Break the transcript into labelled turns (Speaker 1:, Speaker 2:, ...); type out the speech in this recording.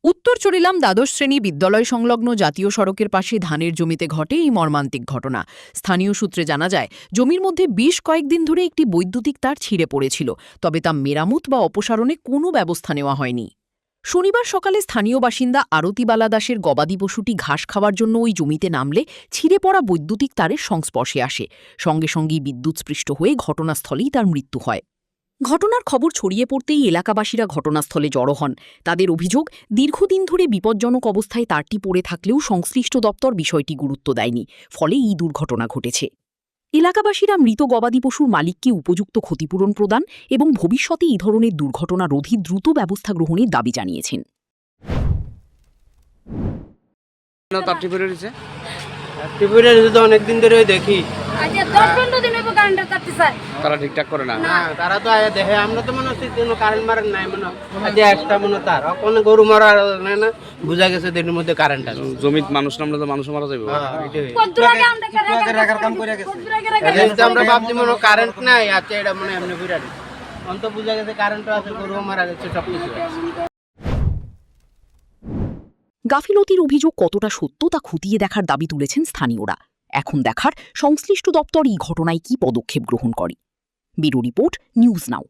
Speaker 1: উত্তর চরিলাম দ্বাদশ শ্রেণী বিদ্যালয় সংলগ্ন জাতীয় সড়কের পাশে ধানের জমিতে ঘটে এই মর্মান্তিক ঘটনা। স্থানীয় সূত্রে জানা যায়, জমির মধ্যে বেশ কয়েকদিন ধরে একটি বৈদ্যুতিক তার ছিঁড়ে পড়েছিল, তবে তা মেরামত বা অপসারণে কোনো ব্যবস্থা নেওয়া হয়নি। শনিবার সকালে স্থানীয় বাসিন্দা আরতিবালা দাসের গবাদি পশুটি ঘাস খাওয়ার জন্য ওই জমিতে নামলে ছিঁড়ে পড়া বৈদ্যুতিক তারের সংস্পর্শে আসে। সঙ্গে সঙ্গেই বিদ্যুৎস্পৃষ্ট হয়ে ঘটনাস্থলেই তার মৃত্যু হয়। ঘটনার খবর ছড়িয়ে পড়তেই এলাকাবাসীরা ঘটনাস্থলে জড়ো হন। তাদের অভিযোগ, দীর্ঘদিন ধরে বিপজ্জনক অবস্থায় তারটি পড়ে থাকলেও সংশ্লিষ্ট দপ্তর বিষয়টি গুরুত্ব দেয়নি, ফলে এই দুর্ঘটনা ঘটেছে। এলাকাবাসীরা মৃত গবাদি পশুর মালিককে উপযুক্ত ক্ষতিপূরণ প্রদান এবং ভবিষ্যতে এই ধরনের দুর্ঘটনা রোধে দ্রুত ব্যবস্থা গ্রহণের দাবি জানিয়েছেন।
Speaker 2: অনেকদিন ধরে দেখি
Speaker 3: তারা ঠিকঠাক করে না।
Speaker 2: তারা তো দেখে, আমরা তো মনে হচ্ছে কারেন্ট মারেন নাই, মনে হয় একটা মনে তার কোনো গরু মারা না, বোঝা গেছে দিনের মধ্যে কারেন্ট আছে।
Speaker 3: জমিত মানুষ নামলে তো মানুষ মারা যাবে।
Speaker 2: আমরা ভাবছি মনে কারেন্ট নাই, আছে এটা মনে এমনি ঘুরে অন্ত বোঝা গেছে কারেন্ট আছে, গরু মারা গেছে, সবকিছু।
Speaker 1: গাফিলতির অভিযোগ কতটা সত্য তা খতিয়ে দেখার দাবি তুলেছেন স্থানীয়রা। এখন দেখার সংশ্লিষ্ট দপ্তর এই ঘটনায় কী পদক্ষেপ গ্রহণ করে। Bureau report, news now.